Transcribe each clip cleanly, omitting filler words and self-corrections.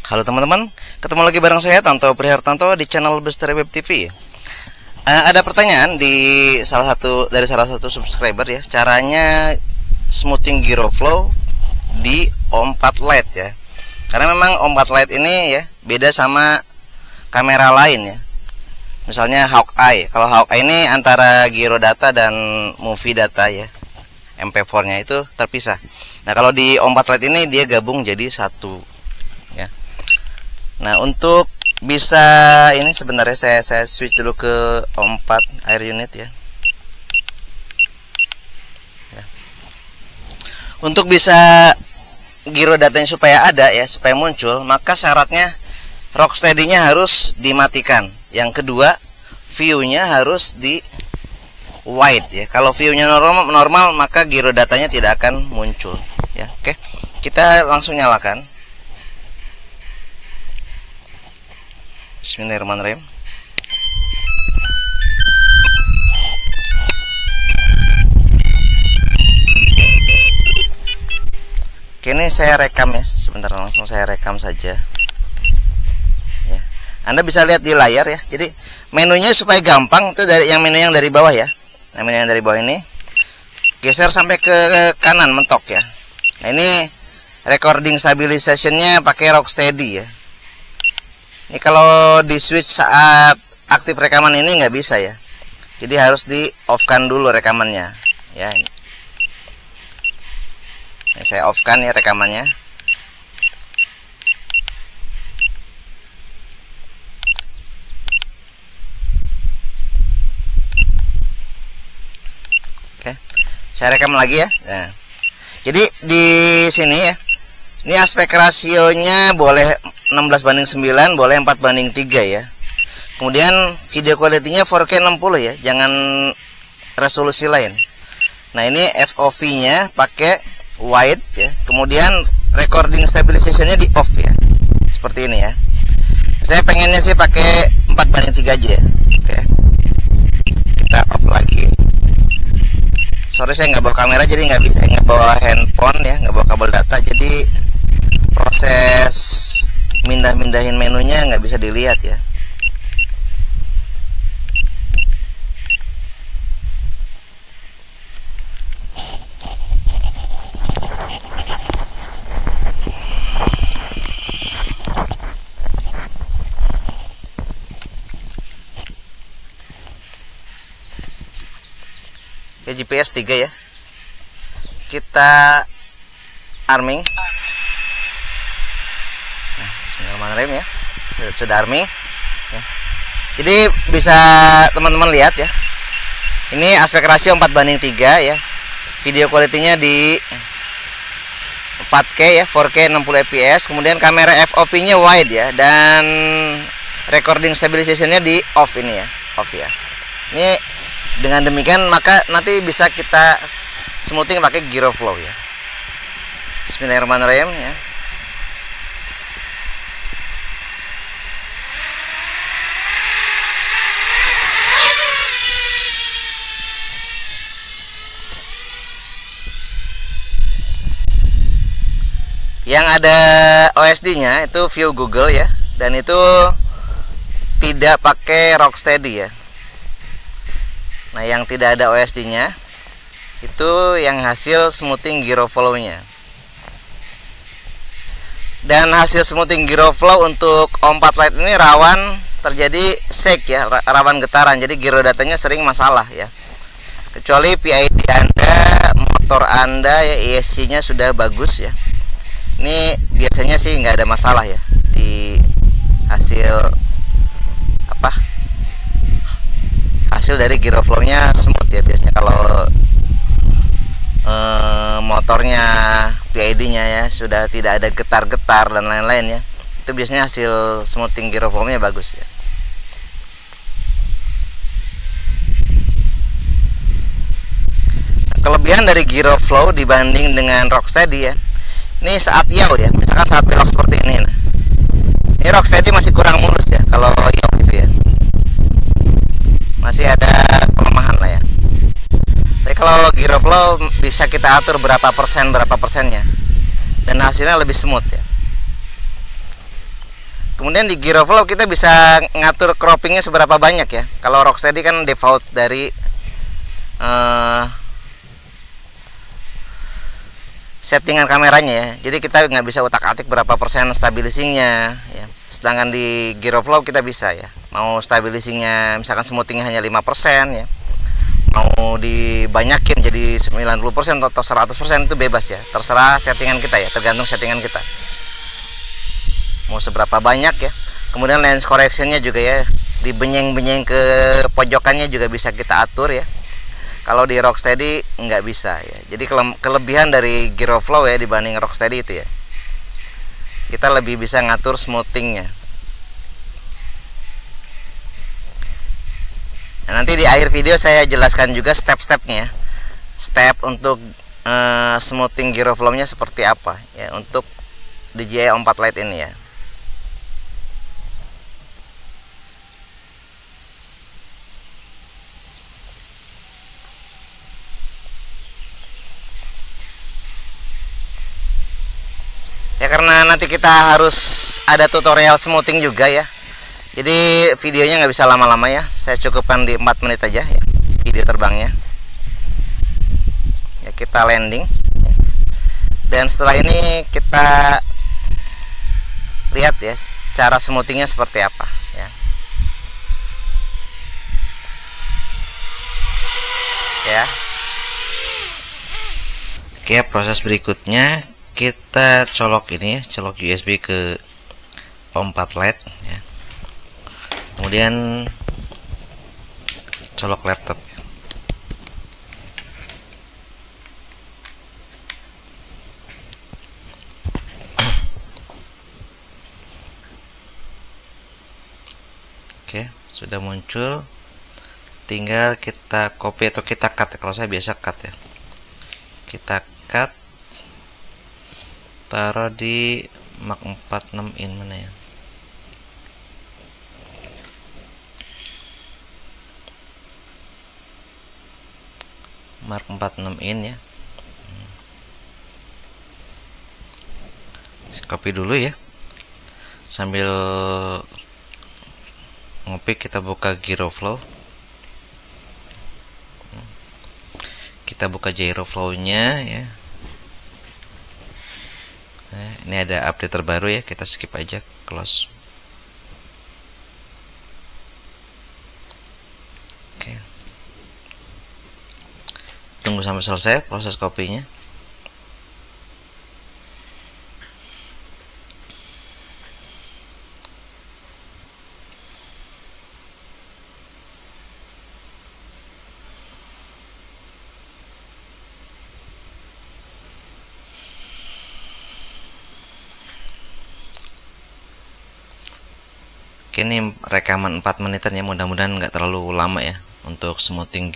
Halo teman-teman, ketemu lagi bareng saya Tanto Prihartanto di channel Bestari Web TV. Ada pertanyaan salah satu subscriber ya, caranya smoothing gyro flow di O4 Lite ya. Karena memang O4 Lite ini ya beda sama kamera lain ya. Misalnya Hawkeye. Kalau Hawkeye ini antara gyro data dan movie data ya, MP4-nya itu terpisah. Nah kalau di O4 Lite ini dia gabung jadi satu. Nah untuk bisa ini sebenarnya saya switch dulu ke O4 air unit ya. Untuk bisa gyro datanya supaya ada ya, supaya muncul, maka syaratnya Rocksteady-nya harus dimatikan. Yang kedua, view-nya harus di wide ya. Kalau view-nya normal maka gyro datanya tidak akan muncul ya. Oke. Kita langsung nyalakan. Bismillahirrahmanirrahim. Oke, ini saya rekam ya. Sebentar, langsung saya rekam saja ya. Anda bisa lihat di layar ya. Jadi menunya supaya gampang itu dari menu yang dari bawah ya. Nah, menu yang dari bawah ini geser sampai ke kanan mentok ya. Nah, ini recording stabilization-nya pakai Rocksteady ya. Ini kalau di switch saat aktif rekaman ini nggak bisa ya. Jadi harus di off kan dulu rekamannya ya. Ini saya off kan ya rekamannya. Oke, saya rekam lagi ya. Nah, jadi di sini ya, ini aspek rasionya boleh 16:9, boleh 4:3 ya. Kemudian video quality-nya 4K 60 ya, jangan resolusi lain. Nah, ini FOV-nya pakai wide ya. Kemudian recording stabilization-nya di off ya. Seperti ini ya. Saya pengennya sih pakai 4:3 aja ya. Oke. Kita off lagi. Sorry saya nggak bawa kamera, jadi nggak bawa handphone ya, nggak bawa kabel data, jadi proses mindahin menunya nggak bisa dilihat ya. Ya, GPS 3 ya. Kita arming. Nah, Bismillahirrahmanirrahim ya. Sudah arming ya. Jadi bisa teman-teman lihat ya. Ini aspek rasio 4:3 ya. Video quality-nya di 4K ya, 4K 60 fps. Kemudian kamera FOV-nya wide ya, dan recording stabilization-nya di off ini ya, off ya. Ini dengan demikian maka nanti bisa kita smoothing pakai gyro flow ya. Bismillahirrahmanirrahim ya. Yang ada OSD-nya itu view Google ya, dan itu tidak pakai Rocksteady ya. Nah, yang tidak ada OSD-nya itu yang hasil smoothing gyro flow-nya. Dan hasil smoothing gyro flow untuk O4 Lite ini rawan terjadi shake ya, rawan getaran. Jadi gyro datanya sering masalah ya. Kecuali PID Anda, motor Anda ya, ESC-nya sudah bagus ya. Ini biasanya sih nggak ada masalah ya di hasil dari gyro flow-nya smooth ya. Biasanya kalau motornya PID-nya ya sudah tidak ada getar-getar dan lain-lain ya, itu biasanya hasil smoothing gyro flow-nya bagus ya. Nah, kelebihan dari gyro flow dibanding dengan Rocksteady ya, ini saat yaw ya, misalkan saat belok seperti ini. Nah, ini Rocksteady masih kurang mulus ya kalau yaw gitu ya, masih ada kelemahan lah ya. Tapi kalau gyro flow bisa kita atur berapa persennya, dan hasilnya lebih smooth ya. Kemudian di Giroflow kita bisa ngatur croppingnya seberapa banyak ya. Kalau Rocksteady kan default dari settingan kameranya ya. Jadi kita nggak bisa utak-atik berapa persen stabilisingnya ya. Sedangkan di Giroflow kita bisa ya. Mau stabilisingnya misalkan smoothingnya hanya 5% ya. Mau dibanyakin jadi 90% atau 100% itu bebas ya. Terserah settingan kita ya, tergantung settingan kita. Mau seberapa banyak ya. Kemudian lens correctionnya juga ya, dibenyeng-benyeng ke pojokannya juga bisa kita atur ya. Kalau di Rocksteady nggak bisa ya. Jadi kelebihan dari Giroflow ya dibanding Rocksteady itu ya, kita lebih bisa ngatur smoothingnya. Nah, nanti di akhir video saya jelaskan juga step-stepnya ya. Step untuk smoothing Giroflow-nya seperti apa ya untuk DJI O4 Lite ini ya. Ya karena nanti kita harus ada tutorial smoothing juga ya. Jadi videonya nggak bisa lama-lama ya. Saya cukupkan di 4 menit aja ya video terbangnya. Ya kita landing. Ya. Dan setelah ini kita lihat ya cara smoothingnya seperti apa ya. Ya. Oke, proses berikutnya kita colok ini ya, colok USB ke O4 Lite ya. Kemudian colok laptop ya. Oke, sudah muncul, tinggal kita copy atau kita cut ya. Kalau saya biasa cut ya, kita cut, taruh di Mark 46 in mana ya. Mark 46 in ya. Copy dulu ya. Sambil ngopi kita buka Giroflow. Kita buka Giroflow-nya ya. Nah, ini ada update terbaru ya, kita skip aja, close. Oke. Tunggu sampai selesai proses kopinya. Ini rekaman 4 menitan ya, mudah-mudahan nggak terlalu lama ya untuk smoothing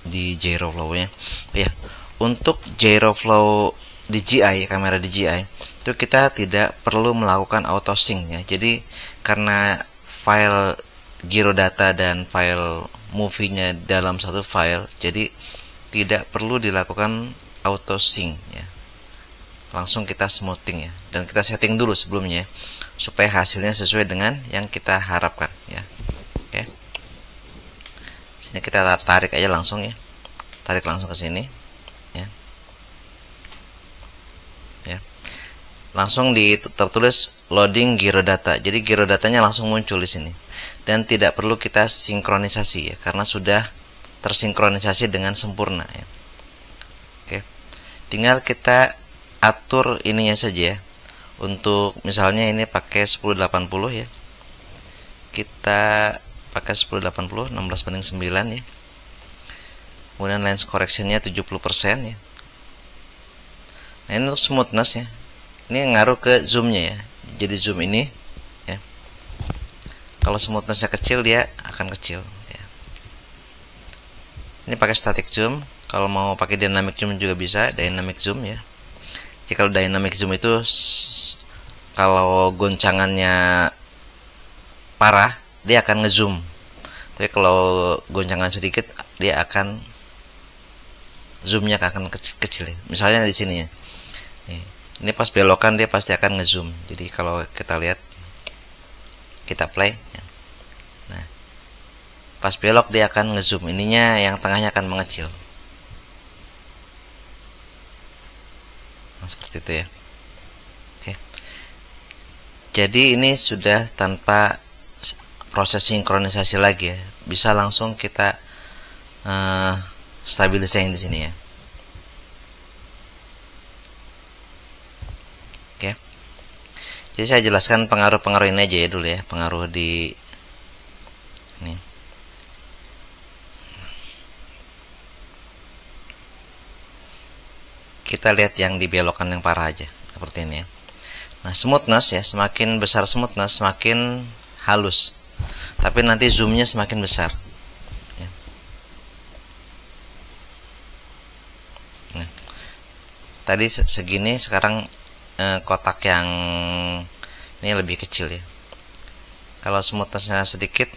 di Giroflow nya ya. Untuk Giroflow DJI, kamera DJI itu kita tidak perlu melakukan auto sync ya. Jadi karena file Girodata dan file movie-nya dalam satu file, jadi tidak perlu dilakukan auto sync ya. Langsung kita smoothing ya, dan kita setting dulu sebelumnya supaya hasilnya sesuai dengan yang kita harapkan ya. Oke, sini kita tarik aja langsung ya, tarik langsung ke sini ya. Ya, langsung tertulis loading Girodata, jadi Girodatanya langsung muncul di sini dan tidak perlu kita sinkronisasi ya, karena sudah tersinkronisasi dengan sempurna ya. Oke, tinggal kita atur ininya saja ya. Untuk misalnya ini pakai 1080 ya, kita pakai 1080 16:9 ya. Kemudian lens correctionnya 70% ya. Nah ini untuk smoothness ya, ini ngaruh ke zoomnya ya. Jadi zoom ini ya, kalau smoothnessnya kecil dia akan kecil ya. Ini pakai static zoom, kalau mau pakai dynamic zoom juga bisa, dynamic zoom ya. Jadi kalau dynamic zoom itu kalau goncangannya parah dia akan ngezoom, tapi kalau goncangan sedikit dia akan zoomnya akan kecil ya. Misalnya di sini ya, ini pas belokan dia pasti akan ngezoom. Jadi kalau kita lihat kita play ya. Nah, pas belok dia akan ngezoom, ininya yang tengahnya akan mengecil. Nah, seperti itu ya. Oke. Jadi ini sudah tanpa proses sinkronisasi lagi ya, bisa langsung kita stabilisasi di sini ya. Oke. Jadi saya jelaskan pengaruh-pengaruh ini aja ya dulu ya, pengaruh di ini. Kita lihat yang dibelokkan yang parah aja, seperti ini ya. Nah, smoothness ya, semakin besar smoothness semakin halus. Tapi nanti zoomnya semakin besar. Ya. Nah, tadi segini, sekarang kotak yang ini lebih kecil ya. Kalau smoothnessnya sedikit,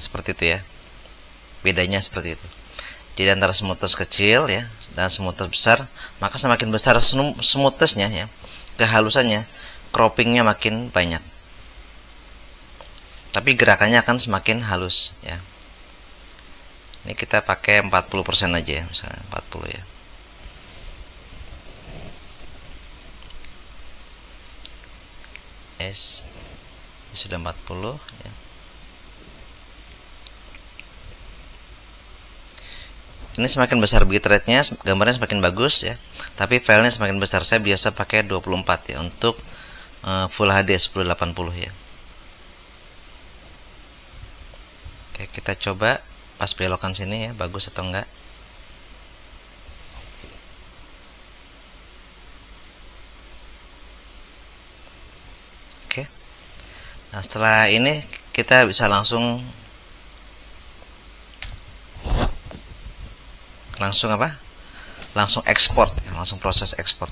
seperti itu ya. Bedanya seperti itu. Jadi antara smoothness kecil ya dan smoothness besar, maka semakin besar smoothnessnya ya, kehalusannya, croppingnya makin banyak. Tapi gerakannya akan semakin halus ya. Ini kita pakai 40% aja ya, misalnya 40 ya. S ini sudah 40 ya. Ini semakin besar bitrate-nya, gambarnya semakin bagus ya. Tapi filenya semakin besar. Saya biasa pakai 24 ya untuk Full HD 1080 ya. Oke, kita coba pas belokan sini ya, bagus atau enggak. Oke. Nah, setelah ini kita bisa langsung apa? Langsung ekspor ya, langsung proses ekspor.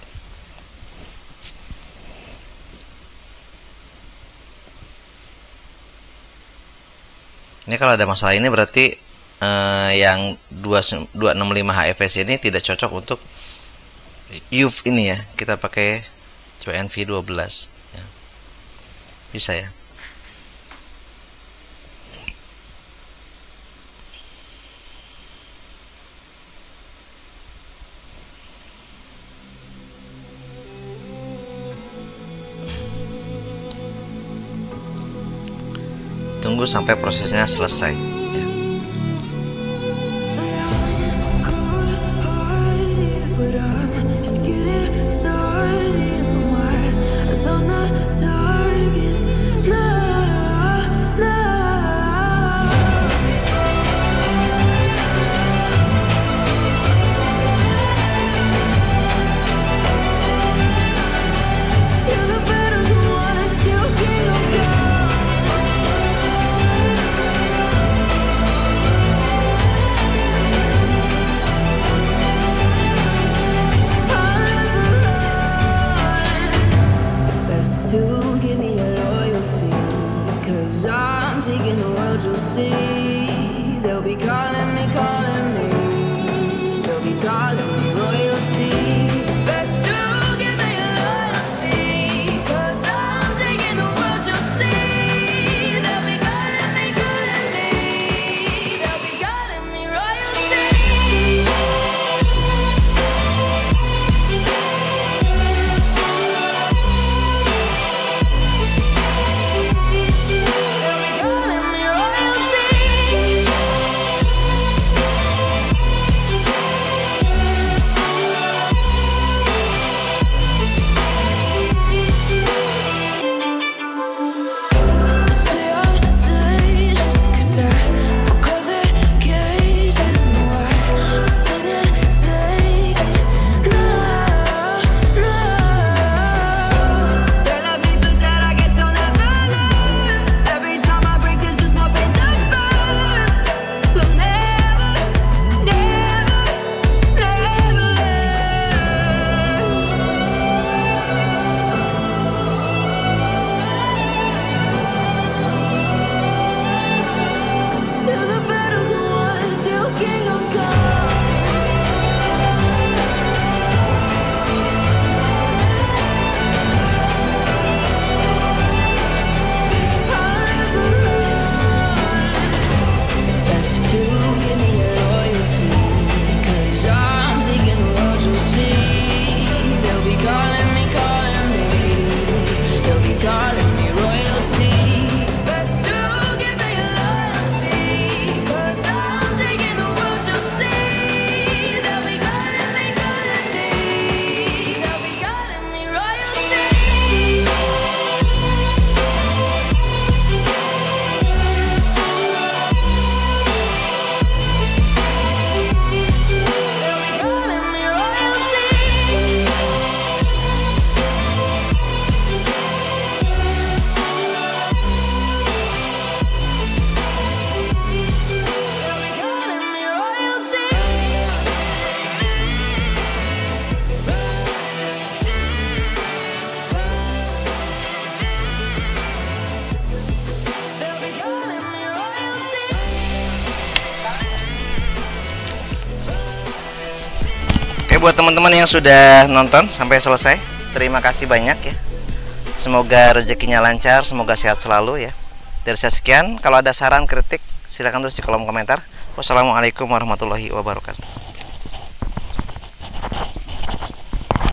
Ini kalau ada masalah ini berarti yang 265 HFS ini tidak cocok untuk UV ini ya. Kita pakai coba NV12 ya. Bisa ya. Tunggu sampai prosesnya selesai ya. Buat teman-teman yang sudah nonton sampai selesai, terima kasih banyak ya. Semoga rezekinya lancar, semoga sehat selalu ya. Dari saya sekian, kalau ada saran kritik silahkan tulis di kolom komentar. Wassalamualaikum warahmatullahi wabarakatuh.